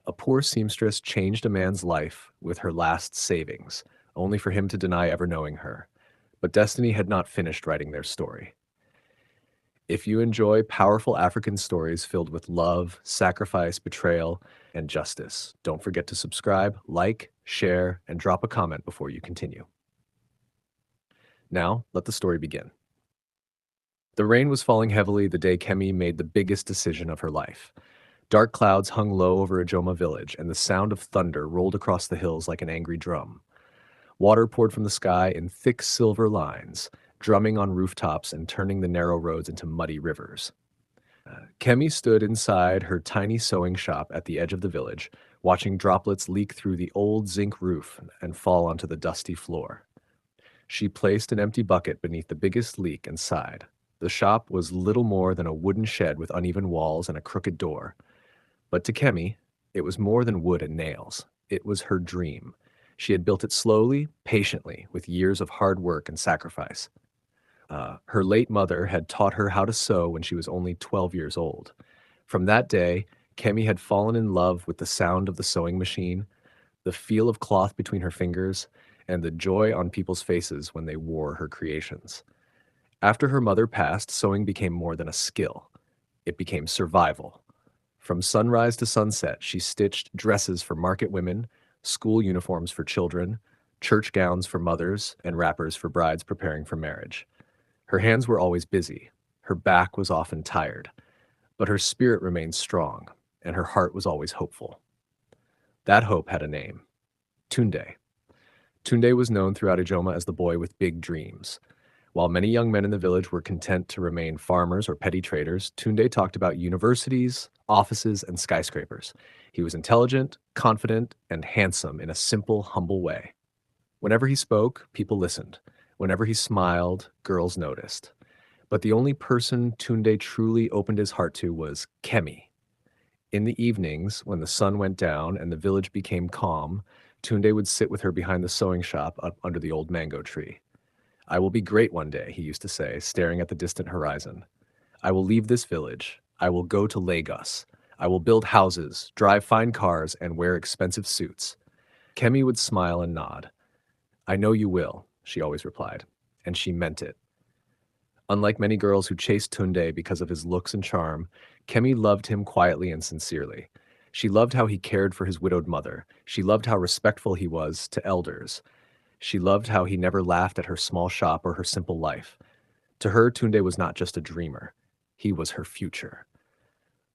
A poor seamstress changed a man's life with her last savings, only for him to deny ever knowing her. But destiny had not finished writing their story. If you enjoy powerful African stories filled with love, sacrifice, betrayal, and justice, don't forget to subscribe, like, share, and drop a comment before you continue. Now, let the story begin. The rain was falling heavily the day Kemi made the biggest decision of her life. Dark clouds hung low over Ajoma village, and the sound of thunder rolled across the hills like an angry drum. Water poured from the sky in thick silver lines, drumming on rooftops and turning the narrow roads into muddy rivers. Kemi stood inside her tiny sewing shop at the edge of the village, watching droplets leak through the old zinc roof and fall onto the dusty floor. She placed an empty bucket beneath the biggest leak and sighed. The shop was little more than a wooden shed with uneven walls and a crooked door. But to Kemi, it was more than wood and nails. It was her dream. She had built it slowly, patiently, with years of hard work and sacrifice. Her late mother had taught her how to sew when she was only 12 years old. From that day, Kemi had fallen in love with the sound of the sewing machine, the feel of cloth between her fingers, and the joy on people's faces when they wore her creations. After her mother passed, sewing became more than a skill. It became survival. From sunrise to sunset, she stitched dresses for market women, school uniforms for children, church gowns for mothers, and wrappers for brides preparing for marriage. Her hands were always busy. Her back was often tired, but her spirit remained strong, and her heart was always hopeful. That hope had a name: Tunde. Tunde was known throughout Ijoma as the boy with big dreams. While many young men in the village were content to remain farmers or petty traders, Tunde talked about universities, offices, and skyscrapers. He was intelligent, confident, and handsome in a simple, humble way. Whenever he spoke, people listened. Whenever he smiled, girls noticed. But the only person Tunde truly opened his heart to was Kemi. In the evenings, when the sun went down and the village became calm, Tunde would sit with her behind the sewing shop up under the old mango tree. "I will be great one day," he used to say, staring at the distant horizon. "I will leave this village. I will go to Lagos. I will build houses, drive fine cars, and wear expensive suits." Kemi would smile and nod. "I know you will," she always replied, and she meant it. Unlike many girls who chased Tunde because of his looks and charm, Kemi loved him quietly and sincerely. She loved how he cared for his widowed mother. She loved how respectful he was to elders. She loved how he never laughed at her small shop or her simple life. To her, Tunde was not just a dreamer. He was her future.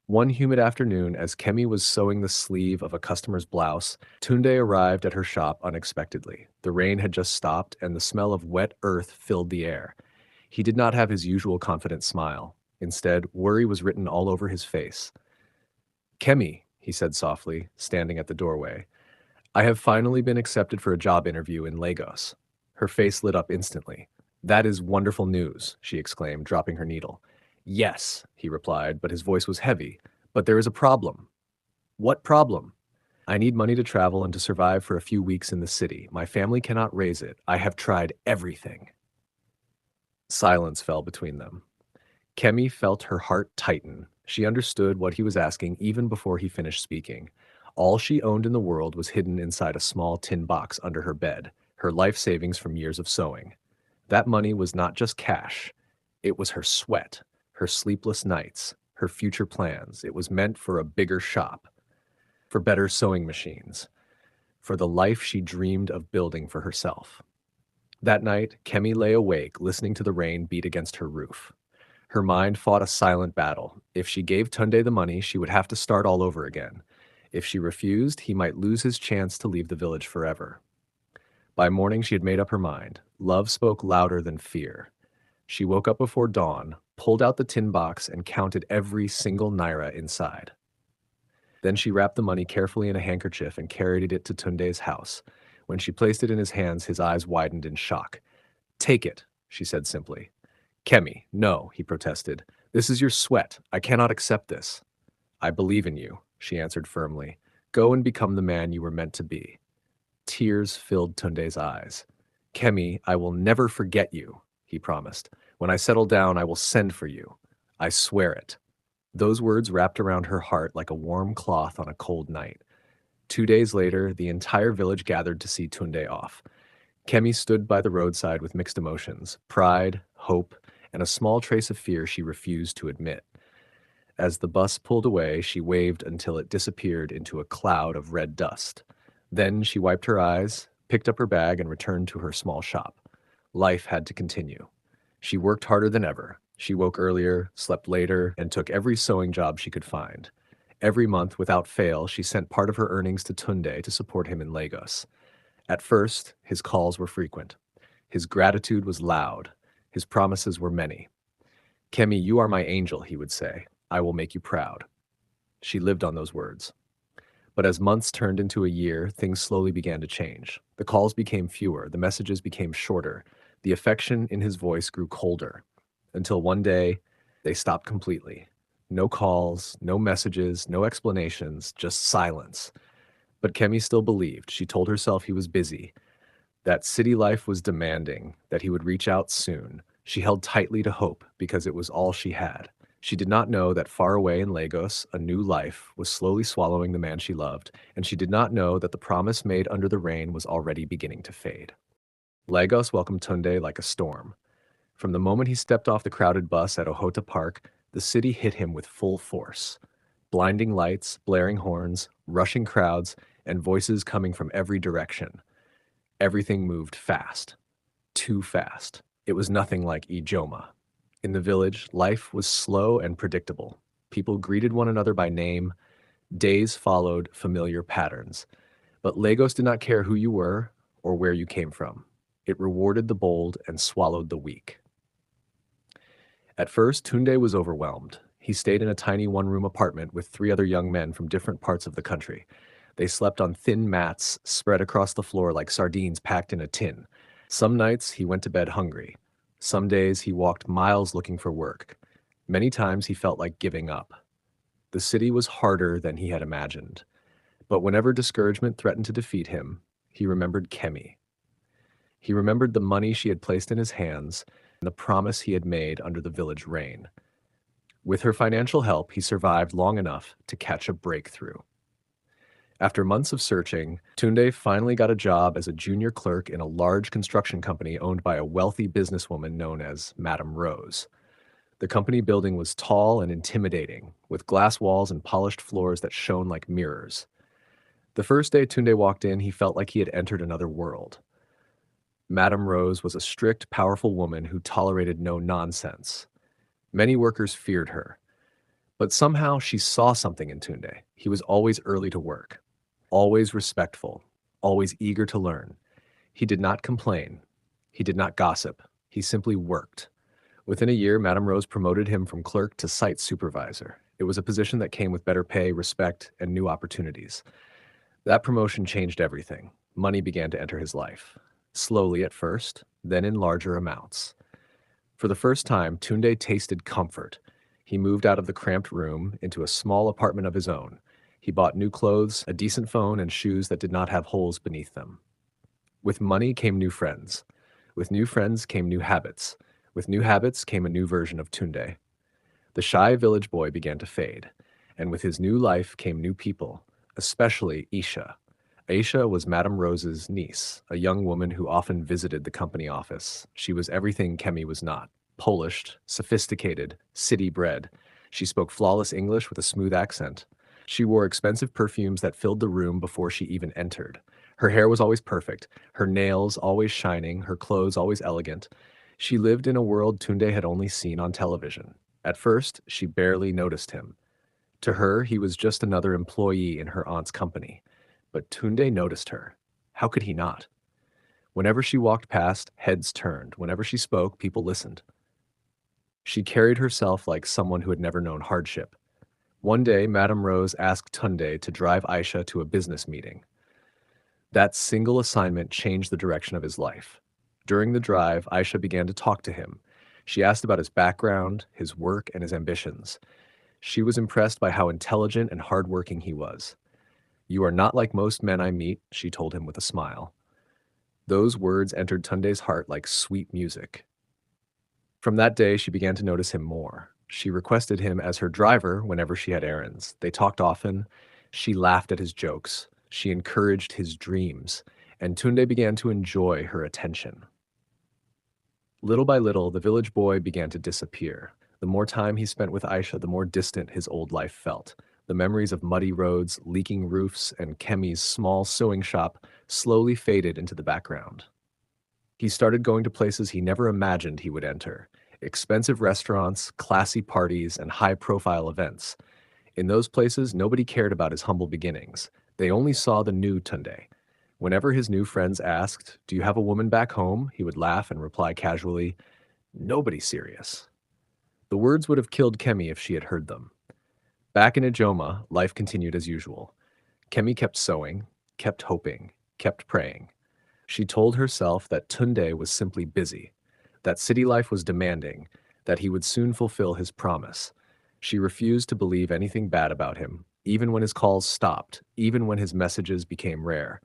One humid afternoon, as Kemi was sewing the sleeve of a customer's blouse, Tunde arrived at her shop unexpectedly. The rain had just stopped, and the smell of wet earth filled the air. He did not have his usual confident smile. Instead, worry was written all over his face. "Kemi," he said softly, standing at the doorway, "I have finally been accepted for a job interview in Lagos." Her face lit up instantly. "That is wonderful news," she exclaimed, dropping her needle. "Yes," he replied, but his voice was heavy. "But there is a problem." "What problem?" "I need money to travel and to survive for a few weeks in the city. My family cannot raise it. I have tried everything." Silence fell between them. Kemi felt her heart tighten. She understood what he was asking even before he finished speaking. All she owned in the world was hidden inside a small tin box under her bed, her life savings from years of sewing. That money was not just cash. It was her sweat, her sleepless nights, her future plans. It was meant for a bigger shop, for better sewing machines, for the life she dreamed of building for herself. That night, Kemi lay awake, listening to the rain beat against her roof. Her mind fought a silent battle. If she gave Tunde the money, she would have to start all over again. If she refused, he might lose his chance to leave the village forever. By morning, she had made up her mind. Love spoke louder than fear. She woke up before dawn, pulled out the tin box, and counted every single naira inside. Then she wrapped the money carefully in a handkerchief and carried it to Tunde's house. When she placed it in his hands, his eyes widened in shock. "Take it," she said simply. "Kemi, no," he protested. "This is your sweat. I cannot accept this." "I believe in you," she answered firmly. "Go and become the man you were meant to be." Tears filled Tunde's eyes. "Kemi, I will never forget you," he promised. "When I settle down, I will send for you. I swear it." Those words wrapped around her heart like a warm cloth on a cold night. 2 days later, the entire village gathered to see Tunde off. Kemi stood by the roadside with mixed emotions, pride, hope, and a small trace of fear she refused to admit. As the bus pulled away, she waved until it disappeared into a cloud of red dust. Then she wiped her eyes, picked up her bag, and returned to her small shop. Life had to continue. She worked harder than ever. She woke earlier, slept later, and took every sewing job she could find. Every month, without fail, she sent part of her earnings to Tunde to support him in Lagos. At first, his calls were frequent. His gratitude was loud. His promises were many. "Kemi, you are my angel," he would say. "I will make you proud." She lived on those words. But as months turned into a year, things slowly began to change. The calls became fewer, the messages became shorter, the affection in his voice grew colder, until one day, they stopped completely. No calls, no messages, no explanations, just silence. But Kemi still believed. She told herself he was busy, that city life was demanding, that he would reach out soon. She held tightly to hope because it was all she had. She did not know that far away in Lagos, a new life was slowly swallowing the man she loved, and she did not know that the promise made under the rain was already beginning to fade. Lagos welcomed Tunde like a storm. From the moment he stepped off the crowded bus at Ohota Park, the city hit him with full force. Blinding lights, blaring horns, rushing crowds, and voices coming from every direction. Everything moved fast. Too fast. It was nothing like Ijoma. In the village, life was slow and predictable. People greeted one another by name. Days followed familiar patterns. But Lagos did not care who you were or where you came from. It rewarded the bold and swallowed the weak. At first, Tunde was overwhelmed. He stayed in a tiny one-room apartment with 3 other young men from different parts of the country. They slept on thin mats spread across the floor like sardines packed in a tin. Some nights he went to bed hungry. Some days he walked miles looking for work. Many times he felt like giving up. The city was harder than he had imagined. But whenever discouragement threatened to defeat him, he remembered Kemi. He remembered the money she had placed in his hands and the promise he had made under the village rain. With her financial help, he survived long enough to catch a breakthrough. After months of searching, Tunde finally got a job as a junior clerk in a large construction company owned by a wealthy businesswoman known as Madame Rose. The company building was tall and intimidating, with glass walls and polished floors that shone like mirrors. The first day Tunde walked in, he felt like he had entered another world. Madame Rose was a strict, powerful woman who tolerated no nonsense. Many workers feared her. But somehow she saw something in Tunde. He was always early to work, always respectful, always eager to learn. He did not complain. He did not gossip. He simply worked. Within a year, Madame Rose promoted him from clerk to site supervisor. It was a position that came with better pay, respect, and new opportunities. That promotion changed everything. Money began to enter his life. Slowly at first, then in larger amounts. For the first time, Tunde tasted comfort. He moved out of the cramped room into a small apartment of his own. He bought new clothes, a decent phone, and shoes that did not have holes beneath them. With money came new friends. With new friends came new habits. With new habits came a new version of Tunde. The shy village boy began to fade, and with his new life came new people, especially Isha. Aisha was Madame Rose's niece, a young woman who often visited the company office. She was everything Kemi was not. Polished, sophisticated, city-bred. She spoke flawless English with a smooth accent. She wore expensive perfumes that filled the room before she even entered. Her hair was always perfect, her nails always shining, her clothes always elegant. She lived in a world Tunde had only seen on television. At first, she barely noticed him. To her, he was just another employee in her aunt's company. But Tunde noticed her. How could he not? Whenever she walked past, heads turned. Whenever she spoke, people listened. She carried herself like someone who had never known hardship. One day, Madame Rose asked Tunde to drive Aisha to a business meeting. That single assignment changed the direction of his life. During the drive, Aisha began to talk to him. She asked about his background, his work, and his ambitions. She was impressed by how intelligent and hardworking he was. "You are not like most men I meet," she told him with a smile. Those words entered Tunde's heart like sweet music. From that day, she began to notice him more. She requested him as her driver whenever she had errands. They talked often. She laughed at his jokes. She encouraged his dreams, and Tunde began to enjoy her attention. Little by little, the village boy began to disappear. The more time he spent with Aisha, the more distant his old life felt. The memories of muddy roads, leaking roofs, and Kemi's small sewing shop slowly faded into the background. He started going to places he never imagined he would enter: expensive restaurants, classy parties, and high-profile events. In those places, nobody cared about his humble beginnings. They only saw the new Tunde. Whenever his new friends asked, "Do you have a woman back home?" he would laugh and reply casually, "Nobody serious." The words would have killed Kemi if she had heard them. Back in Ijoma, life continued as usual. Kemi kept sewing, kept hoping, kept praying. She told herself that Tunde was simply busy, that city life was demanding, that he would soon fulfill his promise. She refused to believe anything bad about him, even when his calls stopped, even when his messages became rare.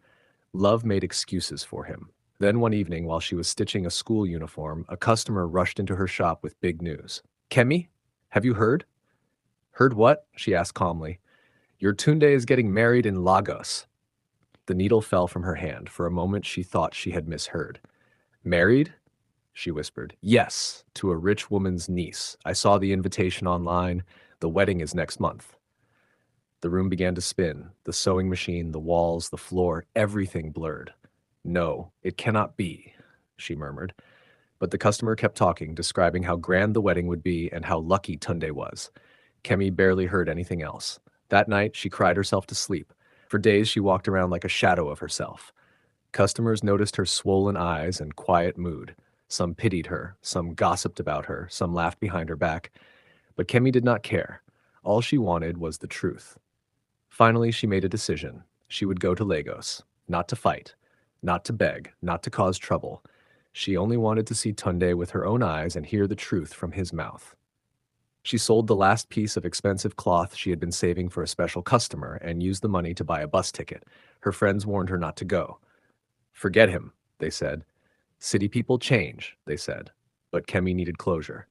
Love made excuses for him. Then one evening, while she was stitching a school uniform, a customer rushed into her shop with big news. "Kemi, have you heard?" "Heard what?" she asked calmly. "Your Tunde is getting married in Lagos." The needle fell from her hand. For a moment, she thought she had misheard. "Married?" she whispered. "Yes, to a rich woman's niece. I saw the invitation online. The wedding is next month." The room began to spin. The sewing machine, the walls, the floor, everything blurred. "No, it cannot be," she murmured. But the customer kept talking, describing how grand the wedding would be and how lucky Tunde was. Kemi barely heard anything else. That night, she cried herself to sleep. For days, she walked around like a shadow of herself. Customers noticed her swollen eyes and quiet mood. Some pitied her, some gossiped about her, some laughed behind her back. But Kemi did not care. All she wanted was the truth. Finally, she made a decision. She would go to Lagos, not to fight, not to beg, not to cause trouble. She only wanted to see Tunde with her own eyes and hear the truth from his mouth. She sold the last piece of expensive cloth she had been saving for a special customer and used the money to buy a bus ticket. Her friends warned her not to go. "Forget him," they said. "City people change," they said. But Kemi needed closure.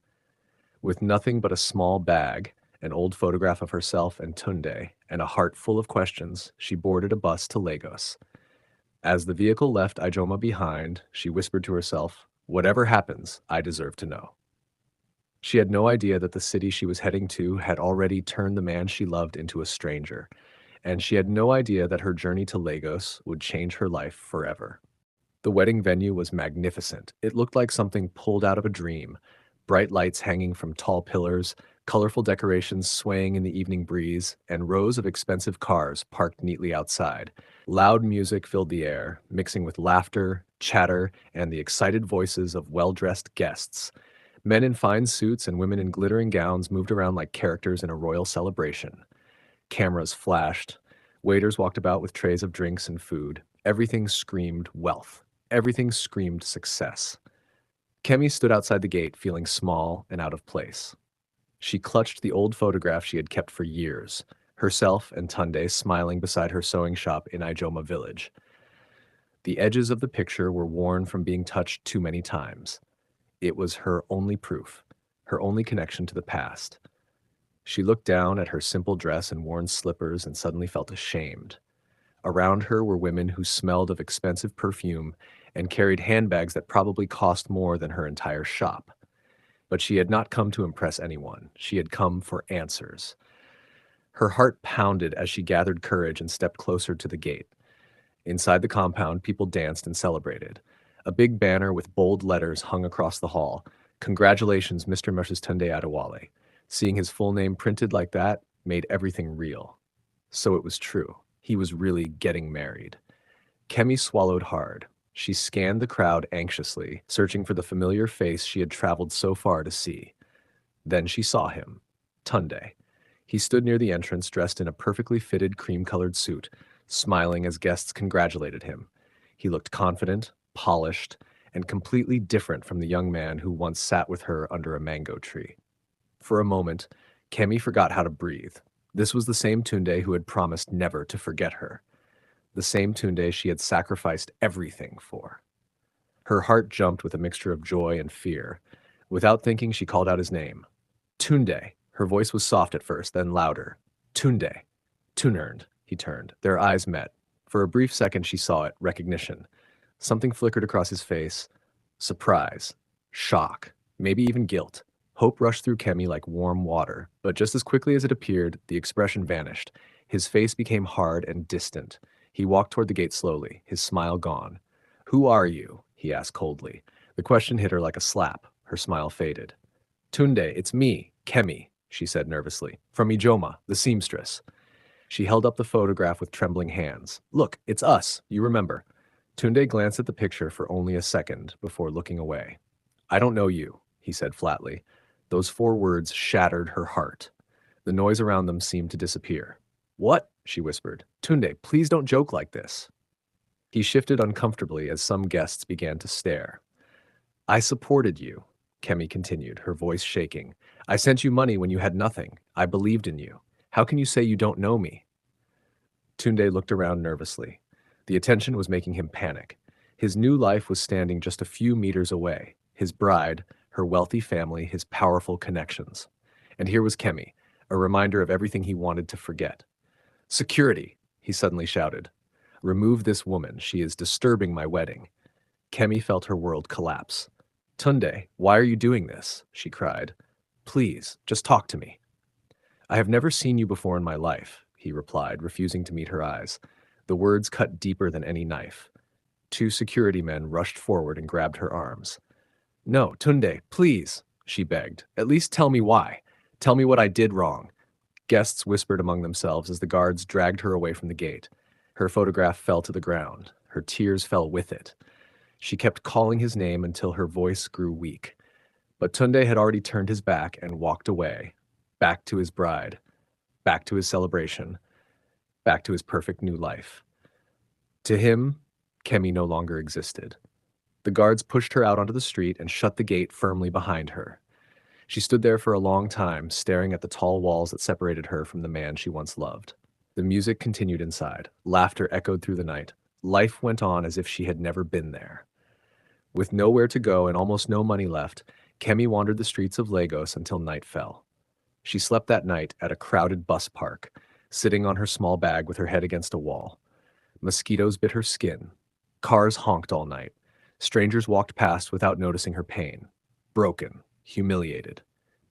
With nothing but a small bag, an old photograph of herself and Tunde, and a heart full of questions, she boarded a bus to Lagos. As the vehicle left Ijoma behind, she whispered to herself, "Whatever happens, I deserve to know." She had no idea that the city she was heading to had already turned the man she loved into a stranger, and she had no idea that her journey to Lagos would change her life forever. The wedding venue was magnificent. It looked like something pulled out of a dream. Bright lights hanging from tall pillars, colorful decorations swaying in the evening breeze, and rows of expensive cars parked neatly outside. Loud music filled the air, mixing with laughter, chatter, and the excited voices of well-dressed guests. Men in fine suits and women in glittering gowns moved around like characters in a royal celebration. Cameras flashed. Waiters walked about with trays of drinks and food. Everything screamed wealth. Everything screamed success. Kemi stood outside the gate, feeling small and out of place. She clutched the old photograph she had kept for years, herself and Tunde smiling beside her sewing shop in Ijoma village. The edges of the picture were worn from being touched too many times. It was her only proof, her only connection to the past. She looked down at her simple dress and worn slippers and suddenly felt ashamed. Around her were women who smelled of expensive perfume and carried handbags that probably cost more than her entire shop. But she had not come to impress anyone. She had come for answers. Her heart pounded as she gathered courage and stepped closer to the gate. Inside the compound, people danced and celebrated. A big banner with bold letters hung across the hall. "Congratulations, Mr. and Mrs. Tunde Adewale." Seeing his full name printed like that made everything real. So it was true. He was really getting married. Kemi swallowed hard. She scanned the crowd anxiously, searching for the familiar face she had traveled so far to see. Then she saw him. Tunde. He stood near the entrance, dressed in a perfectly fitted cream-colored suit, smiling as guests congratulated him. He looked confident, polished, and completely different from the young man who once sat with her under a mango tree. For a moment, Kemi forgot how to breathe. This was the same Tunde who had promised never to forget her. The same Tunde she had sacrificed everything for. Her heart jumped with a mixture of joy and fear. Without thinking, she called out his name. "Tunde." Her voice was soft at first, then louder. "Tunde." "Tunerned." He turned. Their eyes met. For a brief second, she saw it, recognition. Something flickered across his face. Surprise, shock, maybe even guilt. Hope rushed through Kemi like warm water, but just as quickly as it appeared, the expression vanished. His face became hard and distant. He walked toward the gate slowly, his smile gone. "Who are you?" he asked coldly. The question hit her like a slap. Her smile faded. "Tunde, it's me, Kemi," she said nervously. "From Ijoma, the seamstress." She held up the photograph with trembling hands. "Look, it's us, you remember." Tunde glanced at the picture for only a second before looking away. "I don't know you," he said flatly. Those four words shattered her heart. The noise around them seemed to disappear. "What?" she whispered. "Tunde, please don't joke like this." He shifted uncomfortably as some guests began to stare. "I supported you," Kemi continued, her voice shaking. "I sent you money when you had nothing. I believed in you. How can you say you don't know me?" Tunde looked around nervously. The attention was making him panic. His new life was standing just a few meters away. His bride, her wealthy family, his powerful connections. And here was Kemi, a reminder of everything he wanted to forget. "Security," he suddenly shouted. "Remove this woman. She is disturbing my wedding." Kemi felt her world collapse. "Tunde, why are you doing this?" she cried. "Please, just talk to me." "I have never seen you before in my life," he replied, refusing to meet her eyes. The words cut deeper than any knife. Two security men rushed forward and grabbed her arms. "No, Tunde, please," she begged. "At least tell me why. Tell me what I did wrong." Guests whispered among themselves as the guards dragged her away from the gate. Her photograph fell to the ground. Her tears fell with it. She kept calling his name until her voice grew weak. But Tunde had already turned his back and walked away, back to his bride, back to his celebration, back to his perfect new life. To him, Kemi no longer existed. The guards pushed her out onto the street and shut the gate firmly behind her. She stood there for a long time, staring at the tall walls that separated her from the man she once loved. The music continued inside. Laughter echoed through the night. Life went on as if she had never been there. With nowhere to go and almost no money left, Kemi wandered the streets of Lagos until night fell. She slept that night at a crowded bus park, sitting on her small bag with her head against a wall. Mosquitoes bit her skin. Cars honked all night. Strangers walked past without noticing her pain. Broken, humiliated,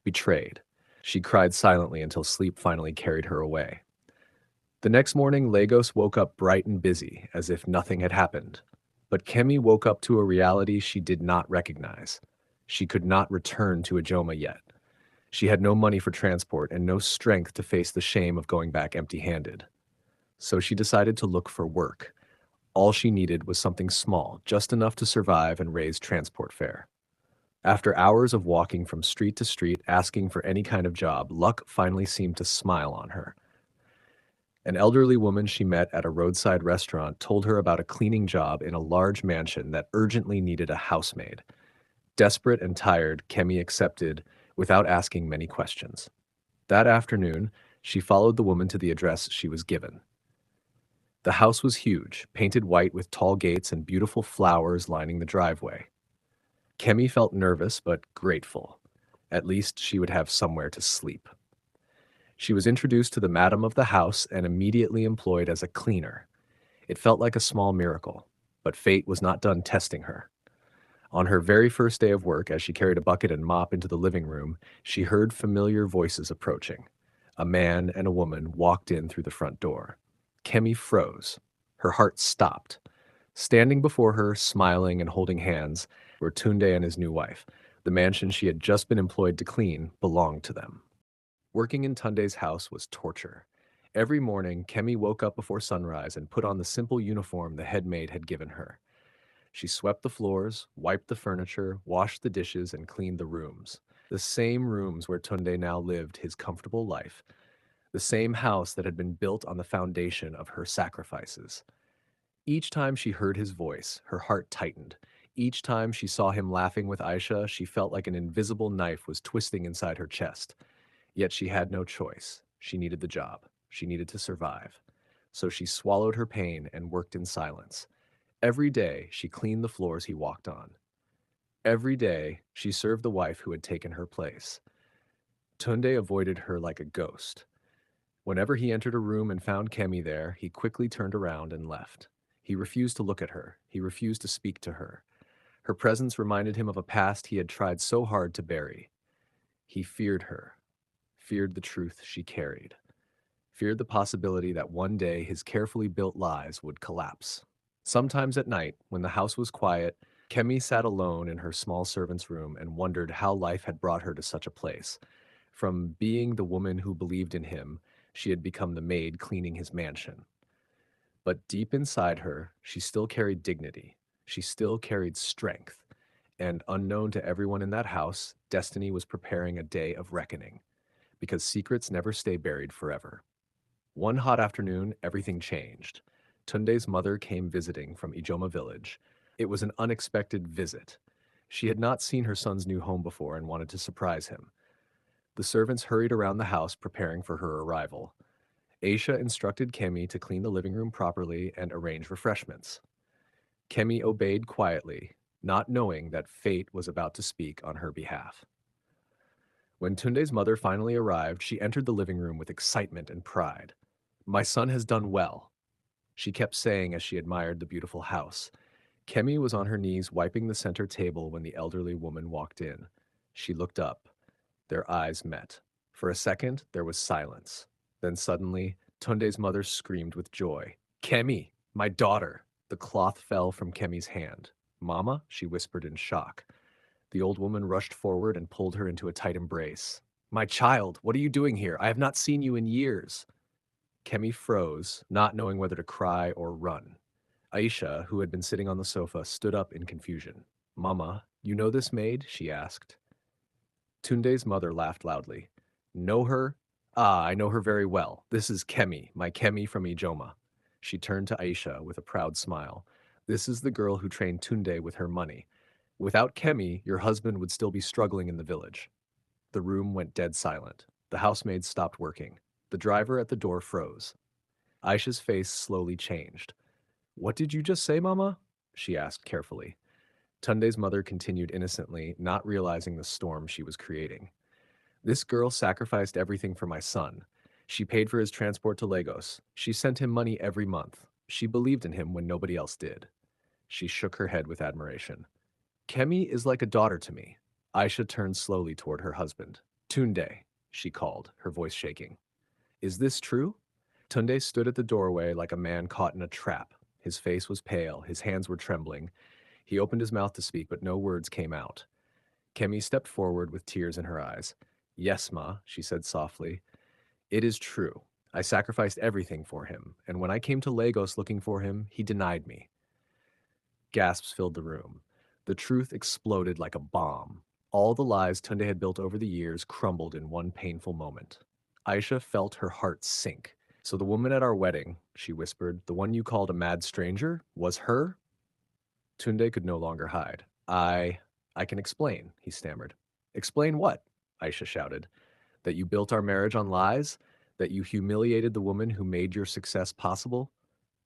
betrayed. She cried silently until sleep finally carried her away. The next morning, Lagos woke up bright and busy, as if nothing had happened. But Kemi woke up to a reality she did not recognize. She could not return to Ijoma yet. She had no money for transport and no strength to face the shame of going back empty-handed. So she decided to look for work. All she needed was something small, just enough to survive and raise transport fare. After hours of walking from street to street asking for any kind of job, luck finally seemed to smile on her. An elderly woman she met at a roadside restaurant told her about a cleaning job in a large mansion that urgently needed a housemaid. Desperate and tired, Kemi accepted without asking many questions. That afternoon, she followed the woman to the address she was given. The house was huge, painted white with tall gates and beautiful flowers lining the driveway. Kemi felt nervous but grateful. At least she would have somewhere to sleep. She was introduced to the madam of the house and immediately employed as a cleaner. It felt like a small miracle, but fate was not done testing her. On her very first day of work, as she carried a bucket and mop into the living room, she heard familiar voices approaching. A man and a woman walked in through the front door. Kemi froze. Her heart stopped. Standing before her, smiling and holding hands, were Tunde and his new wife. The mansion she had just been employed to clean belonged to them. Working in Tunde's house was torture. Every morning, Kemi woke up before sunrise and put on the simple uniform the head maid had given her. She swept the floors, wiped the furniture, washed the dishes, and cleaned the rooms. The same rooms where Tunde now lived his comfortable life. The same house that had been built on the foundation of her sacrifices. Each time she heard his voice, her heart tightened. Each time she saw him laughing with Aisha, she felt like an invisible knife was twisting inside her chest. Yet she had no choice. She needed the job. She needed to survive. So she swallowed her pain and worked in silence. Every day, she cleaned the floors he walked on. Every day, she served the wife who had taken her place. Tunde avoided her like a ghost. Whenever he entered a room and found Kemi there, he quickly turned around and left. He refused to look at her. He refused to speak to her. Her presence reminded him of a past he had tried so hard to bury. He feared her, feared the truth she carried, feared the possibility that one day his carefully built lies would collapse. Sometimes at night, when the house was quiet, Kemi sat alone in her small servant's room and wondered how life had brought her to such a place. From being the woman who believed in him, she had become the maid cleaning his mansion. But deep inside her, she still carried dignity. She still carried strength. And unknown to everyone in that house, destiny was preparing a day of reckoning, because secrets never stay buried forever. One hot afternoon, everything changed. Tunde's mother came visiting from Ijoma village. It was an unexpected visit. She had not seen her son's new home before and wanted to surprise him. The servants hurried around the house preparing for her arrival. Aisha instructed Kemi to clean the living room properly and arrange refreshments. Kemi obeyed quietly, not knowing that fate was about to speak on her behalf. When Tunde's mother finally arrived, she entered the living room with excitement and pride. "My son has done well," she kept saying as she admired the beautiful house. Kemi was on her knees wiping the center table when the elderly woman walked in. She looked up. Their eyes met. For a second, there was silence. Then suddenly, Tunde's mother screamed with joy. "Kemi, my daughter!" The cloth fell from Kemi's hand. "Mama?" she whispered in shock. The old woman rushed forward and pulled her into a tight embrace. "My child, what are you doing here? I have not seen you in years." Kemi froze, not knowing whether to cry or run. Aisha, who had been sitting on the sofa, stood up in confusion. "Mama, you know this maid?" she asked. Tunde's mother laughed loudly. "Know her? Ah, I know her very well. This is Kemi, my Kemi from Ijoma." She turned to Aisha with a proud smile. "This is the girl who trained Tunde with her money. Without Kemi, your husband would still be struggling in the village." The room went dead silent. The housemaid stopped working. The driver at the door froze. Aisha's face slowly changed. "What did you just say, Mama?" she asked carefully. Tunde's mother continued innocently, not realizing the storm she was creating. "This girl sacrificed everything for my son. She paid for his transport to Lagos. She sent him money every month. She believed in him when nobody else did." She shook her head with admiration. "Kemi is like a daughter to me." Aisha turned slowly toward her husband. "Tunde," she called, her voice shaking. "Is this true?" Tunde stood at the doorway like a man caught in a trap. His face was pale, his hands were trembling. He opened his mouth to speak, but no words came out. Kemi stepped forward with tears in her eyes. "Yes, Ma," she said softly. "It is true. I sacrificed everything for him, and when I came to Lagos looking for him, he denied me." Gasps filled the room. The truth exploded like a bomb. All the lies Tunde had built over the years crumbled in one painful moment. Aisha felt her heart sink. "So the woman at our wedding," she whispered, "the one you called a mad stranger, was her?" Tunde could no longer hide. I can explain," he stammered. "Explain what?" Aisha shouted. "That you built our marriage on lies? That you humiliated the woman who made your success possible?"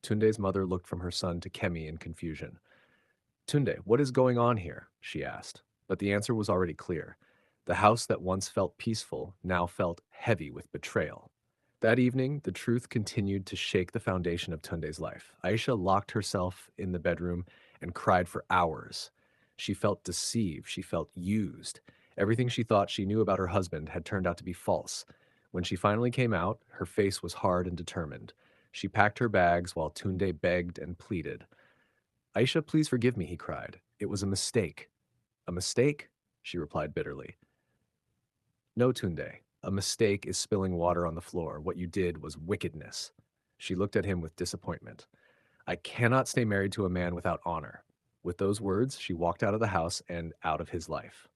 Tunde's mother looked from her son to Kemi in confusion. "Tunde, what is going on here?" she asked. But the answer was already clear. The house that once felt peaceful now felt heavy with betrayal. That evening, the truth continued to shake the foundation of Tunde's life. Aisha locked herself in the bedroom and cried for hours. She felt deceived. She felt used. Everything she thought she knew about her husband had turned out to be false. When she finally came out, her face was hard and determined. She packed her bags while Tunde begged and pleaded. "Aisha, please forgive me," he cried. "It was a mistake." "A mistake?" she replied bitterly. "No, Tunde. A mistake is spilling water on the floor. What you did was wickedness." She looked at him with disappointment. "I cannot stay married to a man without honor." With those words, she walked out of the house and out of his life.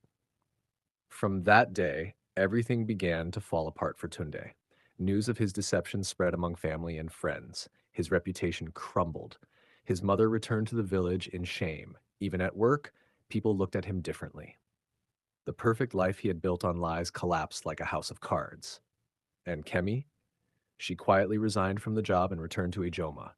From that day, everything began to fall apart for Tunde. News of his deception spread among family and friends. His reputation crumbled. His mother returned to the village in shame. Even at work, people looked at him differently. The perfect life he had built on lies collapsed like a house of cards. And Kemi? She quietly resigned from the job and returned to Ijoma.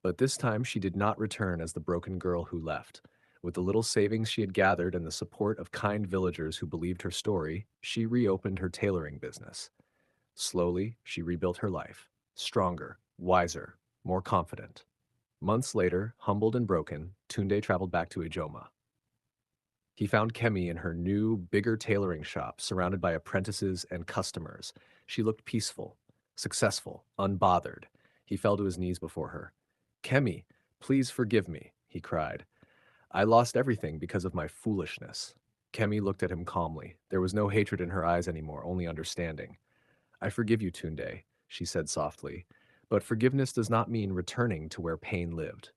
But this time she did not return as the broken girl who left. With the little savings she had gathered and the support of kind villagers who believed her story, she reopened her tailoring business. Slowly, she rebuilt her life, stronger, wiser, more confident. Months later, humbled and broken, Tunde traveled back to Ijoma. He found Kemi in her new, bigger tailoring shop, surrounded by apprentices and customers. She looked peaceful, successful, unbothered. He fell to his knees before her. Kemi, please forgive me, he cried. I lost everything because of my foolishness. Kemi looked at him calmly. There was no hatred in her eyes anymore, only understanding. I forgive you, Tunde, she said softly. But forgiveness does not mean returning to where pain lived.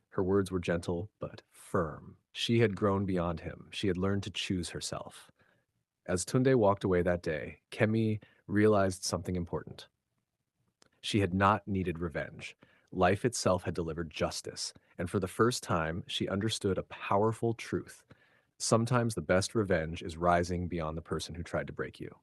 Her words were gentle but firm. She had grown beyond him. She had learned to choose herself. As Tunde walked away that day, Kemi realized something important. She had not needed revenge. Life itself had delivered justice, and for the first time, she understood a powerful truth. Sometimes the best revenge is rising beyond the person who tried to break you.